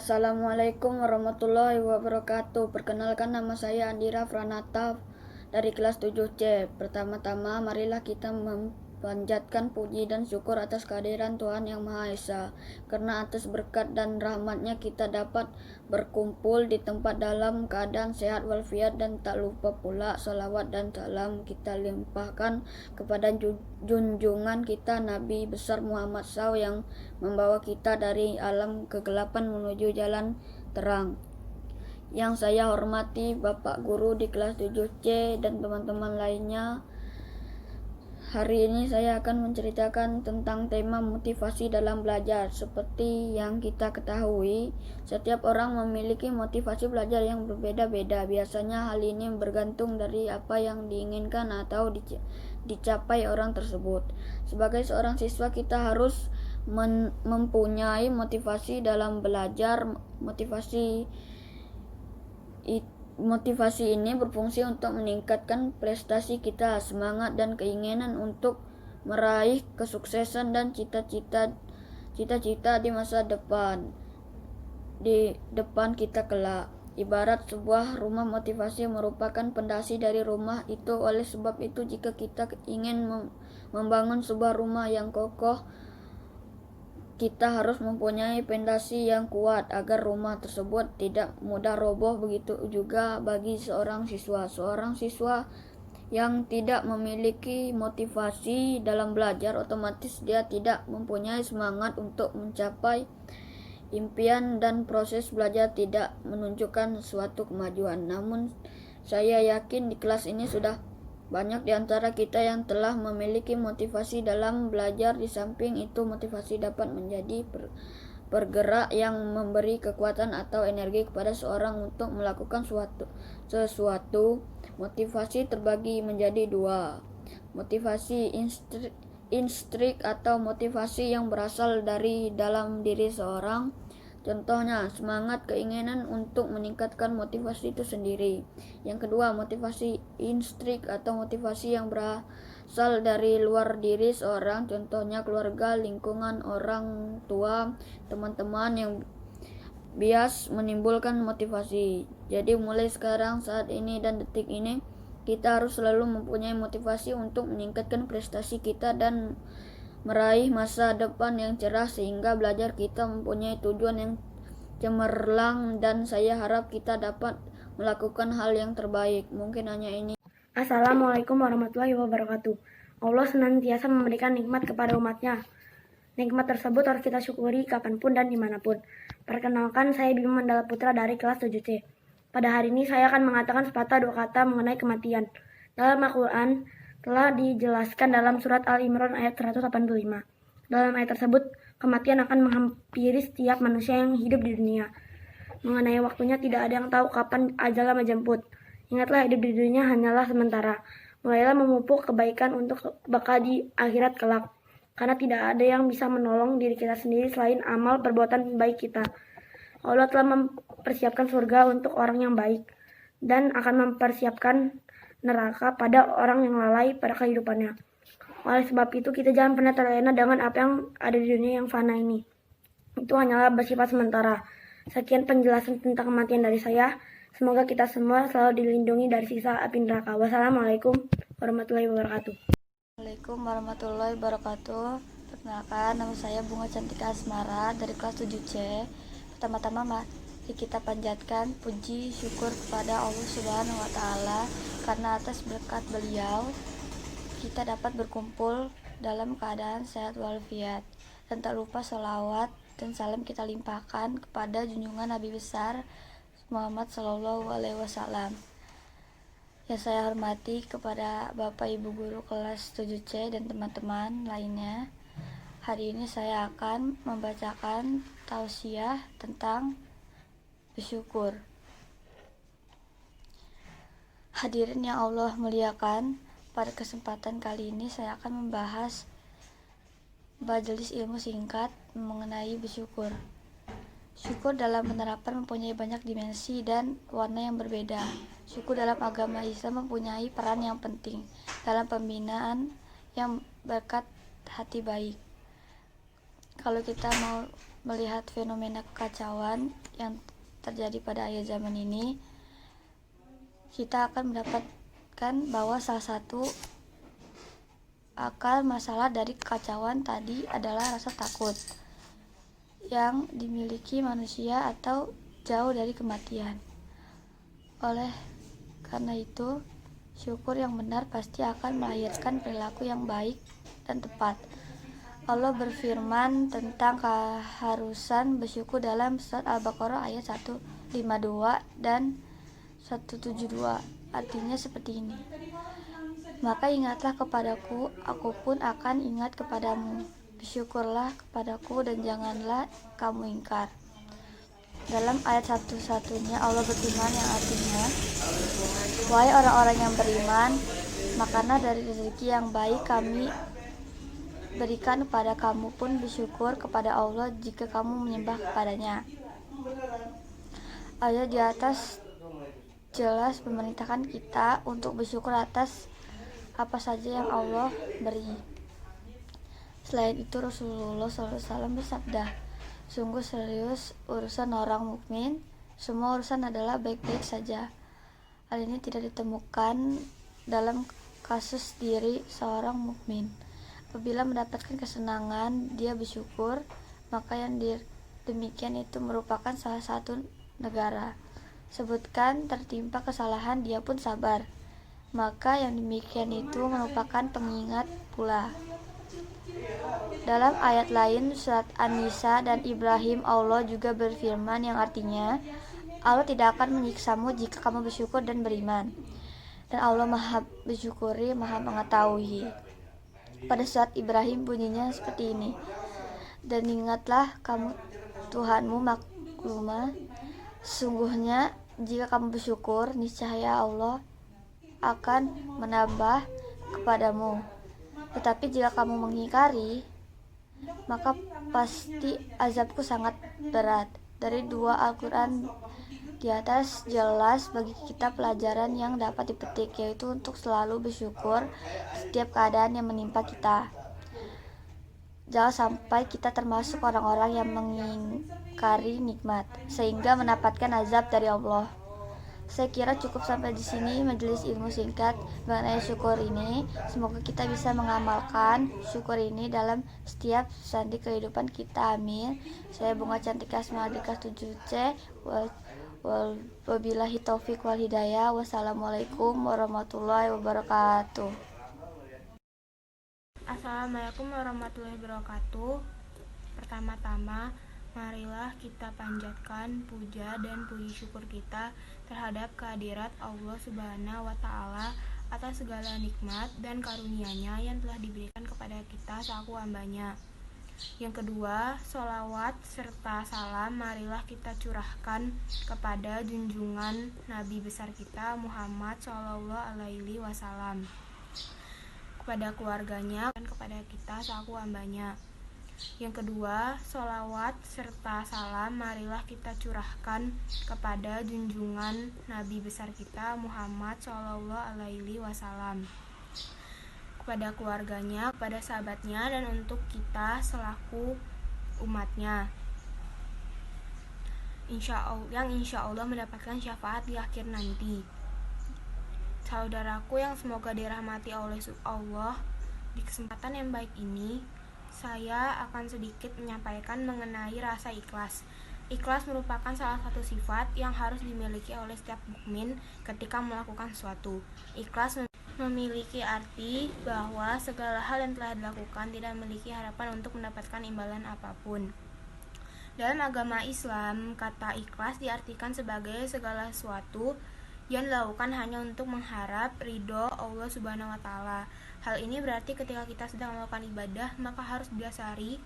Assalamualaikum warahmatullahi wabarakatuh. Perkenalkan, nama saya Andira Franata dari kelas 7C. Pertama-tama marilah kita memanjatkan puji dan syukur atas kehadiran Tuhan Yang Maha Esa, karena atas berkat dan rahmatnya kita dapat berkumpul di tempat dalam keadaan sehat walafiat, dan tak lupa pula salawat dan salam kita limpahkan kepada junjungan kita Nabi besar Muhammad SAW yang membawa kita dari alam kegelapan menuju jalan terang. Yang saya hormati Bapak Guru di kelas 7C dan teman-teman lainnya, hari ini saya akan menceritakan tentang tema motivasi dalam belajar. Seperti yang kita ketahui, setiap orang memiliki motivasi belajar yang berbeda-beda. Biasanya hal ini bergantung dari apa yang diinginkan atau dicapai orang tersebut. Sebagai seorang siswa, kita harus mempunyai motivasi dalam belajar. Motivasi ini berfungsi untuk meningkatkan prestasi kita, semangat dan keinginan untuk meraih kesuksesan dan cita-cita di masa depan kita kelak. Ibarat sebuah rumah, motivasi merupakan pondasi dari rumah itu. Oleh sebab itu, jika kita ingin membangun sebuah rumah yang kokoh, kita harus mempunyai pondasi yang kuat agar rumah tersebut tidak mudah roboh. Begitu juga bagi seorang siswa. Seorang siswa yang tidak memiliki motivasi dalam belajar, otomatis dia tidak mempunyai semangat untuk mencapai impian, dan proses belajar tidak menunjukkan suatu kemajuan. Namun saya yakin di kelas ini sudah banyak di antara kita yang telah memiliki motivasi dalam belajar. Di samping itu, motivasi dapat menjadi pergerak yang memberi kekuatan atau energi kepada seorang untuk melakukan sesuatu. Motivasi terbagi menjadi dua: motivasi instrik atau motivasi yang berasal dari dalam diri seorang. Contohnya, semangat, keinginan untuk meningkatkan motivasi itu sendiri. Yang kedua, motivasi instrik atau motivasi yang berasal dari luar diri seorang. Contohnya, keluarga, lingkungan, orang tua, teman-teman yang bias menimbulkan motivasi. Jadi mulai sekarang, saat ini dan detik ini, kita harus selalu mempunyai motivasi untuk meningkatkan prestasi kita dan meraih masa depan yang cerah, sehingga belajar kita mempunyai tujuan yang cemerlang, dan saya harap kita dapat melakukan hal yang terbaik. Mungkin hanya ini. Assalamualaikum warahmatullahi wabarakatuh. Allah senantiasa memberikan nikmat kepada umatnya. Nikmat tersebut harus kita syukuri kapanpun dan dimanapun. Perkenalkan, saya Bima Mandala Putra dari kelas 7C. Pada hari ini saya akan mengatakan sepatah dua kata mengenai kematian. Dalam Al-Quran telah dijelaskan dalam surat Al-Imran ayat 185. Dalam ayat tersebut, kematian akan menghampiri setiap manusia yang hidup di dunia. Mengenai waktunya, tidak ada yang tahu kapan ajal menjemput. Ingatlah, hidup di dunia hanyalah sementara. Mulailah memupuk kebaikan untuk bekal di akhirat kelak. Karena tidak ada yang bisa menolong diri kita sendiri selain amal perbuatan baik kita. Allah telah mempersiapkan surga untuk orang yang baik, dan akan mempersiapkan neraka pada orang yang lalai pada kehidupannya. Oleh sebab itu, kita jangan pernah terlena dengan apa yang ada di dunia yang fana ini. Itu hanyalah bersifat sementara. Sekian penjelasan tentang kematian dari saya. Semoga kita semua selalu dilindungi dari siksa api neraka. Wassalamualaikum warahmatullahi wabarakatuh. Assalamualaikum warahmatullahi wabarakatuh. Perkenalkan, nama saya Bunga Cantika Asmara dari kelas 7C. Pertama-tama mari kita panjatkan puji syukur kepada Allah Subhanahu wa Ta'ala, karena atas berkat beliau kita dapat berkumpul dalam keadaan sehat walafiat, dan tak lupa sholawat dan salam kita limpahkan kepada junjungan Nabi besar Muhammad Sallallahu Alaihi Wasallam. Yang saya hormati kepada Bapak Ibu Guru kelas 7C dan teman-teman lainnya, hari ini saya akan membacakan tausiah tentang bersyukur. Hadirin yang Allah muliakan, pada kesempatan kali ini saya akan membahas majelis ilmu singkat mengenai bersyukur. Syukur dalam penerapan mempunyai banyak dimensi dan warna yang berbeda. Syukur dalam agama Islam mempunyai peran yang penting dalam pembinaan yang berkat hati baik. Kalau kita mau melihat fenomena kekacauan yang terjadi pada akhir zaman ini, kita akan mendapatkan bahwa salah satu akar masalah dari kekacauan tadi adalah rasa takut yang dimiliki manusia atau jauh dari kematian. Oleh karena itu, syukur yang benar pasti akan melahirkan perilaku yang baik dan tepat. Allah berfirman tentang keharusan bersyukur dalam surat Al-Baqarah ayat 152 dan 172. Artinya seperti ini. Maka ingatlah kepadaku, aku pun akan ingat kepadamu. Bersyukurlah kepadaku dan janganlah kamu ingkar. Dalam ayat satu-satunya Allah berfirman yang artinya, wahai orang-orang yang beriman, makanlah dari rezeki yang baik kami berikan kepada kamu, pun bersyukur kepada Allah jika kamu menyembah kepadanya. Ayat di atas jelas memerintahkan kita untuk bersyukur atas apa saja yang Allah beri. Selain itu Rasulullah SAW bersabda, sungguh serius urusan orang mukmin, semua urusan adalah baik-baik saja. Hal ini tidak ditemukan dalam kasus diri seorang mukmin. Apabila mendapatkan kesenangan, dia bersyukur, maka yang demikian itu merupakan salah satu negara. Sebutkan tertimpa kesalahan, dia pun sabar, maka yang demikian itu merupakan pengingat pula. Dalam ayat lain surat An-Nisa dan Ibrahim, Allah juga berfirman yang artinya, Allah tidak akan menyiksamu jika kamu bersyukur dan beriman. Dan Allah Maha bersyukuri, Maha mengetahui. Pada surat Ibrahim bunyinya seperti ini. Dan ingatlah kamu Tuhanmu maklumah, sungguhnya jika kamu bersyukur, niscaya Allah akan menambah kepadamu. Tetapi jika kamu mengingkari, maka pasti azabku sangat berat. Dari dua Al-Quran di atas jelas bagi kita pelajaran yang dapat dipetik, yaitu untuk selalu bersyukur setiap keadaan yang menimpa kita. Jangan sampai kita termasuk orang-orang yang mengingkari nikmat sehingga mendapatkan azab dari Allah. Saya kira cukup sampai di sini majelis ilmu singkat mengenai syukur ini. Semoga kita bisa mengamalkan syukur ini dalam setiap sandi kehidupan kita. Amin. Saya Bunga Cantika Asmaldika 7C. Wabillahi taufik wal hidayah. Wassalamualaikum warahmatullahi wabarakatuh. Assalamualaikum warahmatullahi wabarakatuh. Pertama-tama, marilah kita panjatkan puja dan puji syukur kita terhadap kehadirat Allah Subhanahu wa Ta'ala atas segala nikmat dan karunia-Nya yang telah diberikan kepada kita selaku hamba-Nya. Yang kedua, sholawat serta salam marilah kita curahkan kepada junjungan Nabi besar kita Muhammad Shallallahu Alaihi Wasallam, kepada keluarganya dan kepada kita selaku hamba-Nya. Yang kedua, sholawat serta salam marilah kita curahkan kepada junjungan Nabi besar kita Muhammad Shallallahu Alaihi Wasallam, kepada keluarganya, kepada sahabatnya, dan untuk kita selaku umatnya, insya Allah mendapatkan syafaat di akhir nanti. Saudaraku yang semoga dirahmati oleh Allah, di kesempatan yang baik ini saya akan sedikit menyampaikan mengenai rasa ikhlas. Ikhlas merupakan salah satu sifat yang harus dimiliki oleh setiap mukmin ketika melakukan sesuatu. Ikhlas memiliki arti bahwa segala hal yang telah dilakukan tidak memiliki harapan untuk mendapatkan imbalan apapun. Dalam agama Islam, kata ikhlas diartikan sebagai segala sesuatu yang dilakukan hanya untuk mengharap ridho Allah Subhanahu wa Ta'ala. Hal ini berarti ketika kita sedang melakukan ibadah, maka harus didasari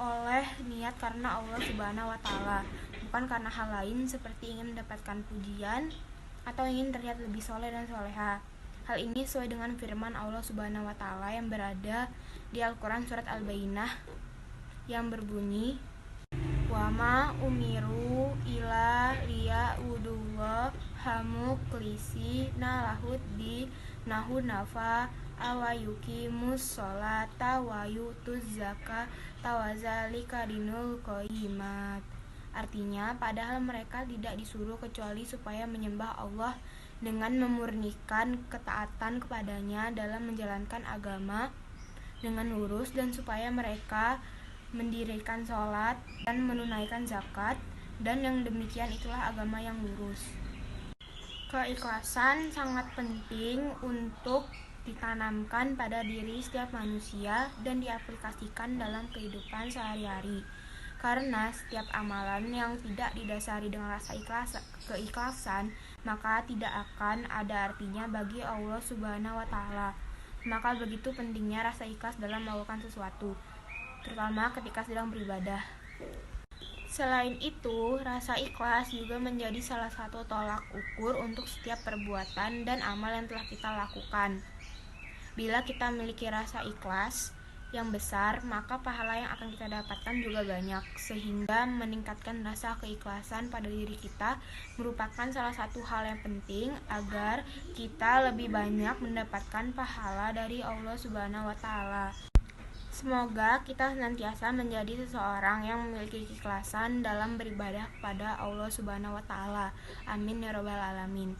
oleh niat karena Allah Subhanahu wa Ta'ala, bukan karena hal lain seperti ingin mendapatkan pujian atau ingin terlihat lebih soleh dan soleha. Hal ini sesuai dengan firman Allah Subhanahu wa Ta'ala yang berada di Al-Quran surat Al-Bayyinah yang berbunyi, wa ma umiru ila liya'budullaha mukhlisina lahud di hunafa wa yuqimus sholata wa yutuz zakata wa zalika dinul qayyimat. Artinya, padahal mereka tidak disuruh kecuali supaya menyembah Allah dengan memurnikan ketaatan kepadanya dalam menjalankan agama dengan lurus, dan supaya mereka mendirikan sholat dan menunaikan zakat, dan yang demikian itulah agama yang lurus. Keikhlasan sangat penting untuk ditanamkan pada diri setiap manusia dan diaplikasikan dalam kehidupan sehari-hari. Karena setiap amalan yang tidak didasari dengan rasa keikhlasan, maka tidak akan ada artinya bagi Allah Subhanahu wa Ta'ala. Maka begitu pentingnya rasa ikhlas dalam melakukan sesuatu, terutama ketika sedang beribadah. Selain itu, rasa ikhlas juga menjadi salah satu tolak ukur untuk setiap perbuatan dan amal yang telah kita lakukan. Bila kita memiliki rasa ikhlas yang besar, maka pahala yang akan kita dapatkan juga banyak, sehingga meningkatkan rasa keikhlasan pada diri kita merupakan salah satu hal yang penting agar kita lebih banyak mendapatkan pahala dari Allah Subhanahu wa Ta'ala. Semoga kita senantiasa menjadi seseorang yang memiliki keikhlasan dalam beribadah kepada Allah Subhanahu wa Ta'ala. Amin ya rabbal alamin.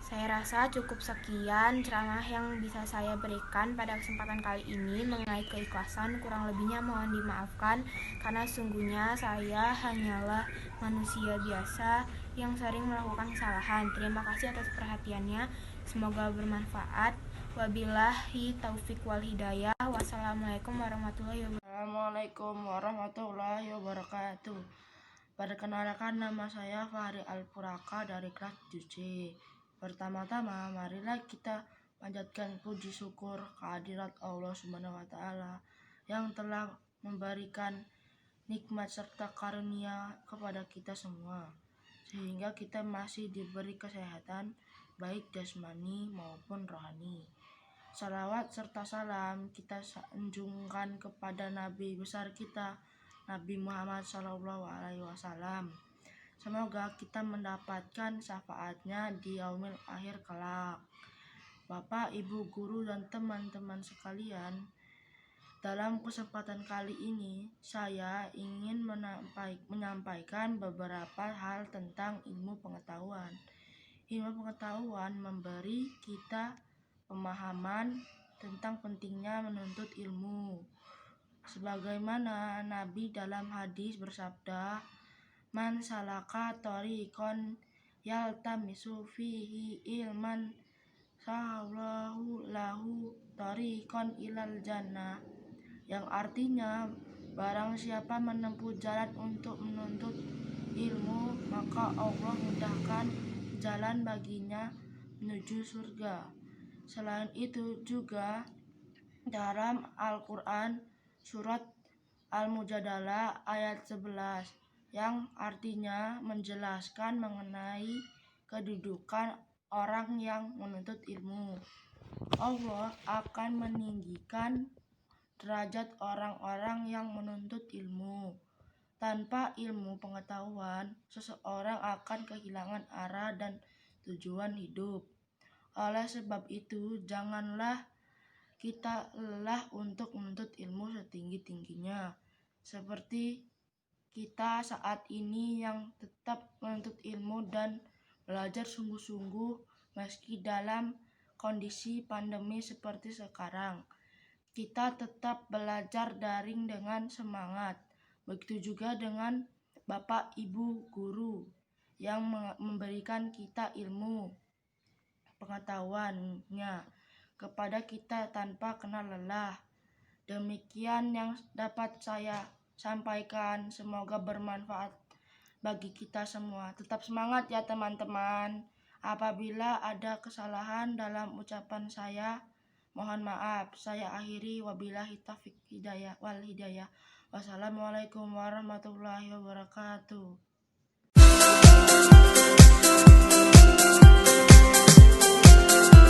Saya rasa cukup sekian ceramah yang bisa saya berikan pada kesempatan kali ini mengenai keikhlasan. Kurang lebihnya mohon dimaafkan, karena sungguhnya saya hanyalah manusia biasa yang sering melakukan kesalahan. Terima kasih atas perhatiannya, semoga bermanfaat. Wabillahi taufik wal hidayah. Wassalamualaikum warahmatullahi wabarakatuh. Assalamualaikum warahmatullahi wabarakatuh. Perkenalkan, nama saya Fahri Alpuraka dari kelas 7C. Pertama-tama, marilah kita panjatkan puji syukur kehadirat Allah Subhanahu wa Ta'ala yang telah memberikan nikmat serta karunia kepada kita semua, sehingga kita masih diberi kesehatan baik jasmani maupun rohani. Salawat serta salam kita sanjungkan kepada Nabi besar kita, Nabi Muhammad SAW. Semoga kita mendapatkan syafaatnya di yaumil akhir kelak. Bapak, Ibu, guru, dan teman-teman sekalian, dalam kesempatan kali ini saya ingin menyampaikan beberapa hal tentang ilmu pengetahuan. Ilmu pengetahuan memberi kita pemahaman tentang pentingnya menuntut ilmu. Sebagaimana Nabi dalam hadis bersabda, "Man salaka thoriqon yaltamisu fihi ilman sahallahu lahu thoriqon ilal jannah," yang artinya, barang siapa menempuh jalan untuk menuntut ilmu, maka Allah mudahkan jalan baginya menuju surga. Selain itu juga dalam Al-Quran surat Al-Mujadalah ayat 11 yang artinya menjelaskan mengenai kedudukan orang yang menuntut ilmu. Allah akan meninggikan derajat orang-orang yang menuntut ilmu. Tanpa ilmu pengetahuan, seseorang akan kehilangan arah dan tujuan hidup. Oleh sebab itu, janganlah kita lelah untuk menuntut ilmu setinggi-tingginya, seperti kita saat ini yang tetap menuntut ilmu dan belajar sungguh-sungguh meski dalam kondisi pandemi seperti sekarang. Kita tetap belajar daring dengan semangat. Begitu juga dengan Bapak Ibu guru yang memberikan kita ilmu pengetahuannya kepada kita tanpa kenal lelah. Demikian yang dapat saya sampaikan, semoga bermanfaat bagi kita semua. Tetap semangat ya teman-teman. Apabila ada kesalahan dalam ucapan saya, mohon maaf. Saya akhiri, wabillahi taufiq wal hidayah. Wassalamualaikum warahmatullahi wabarakatuh.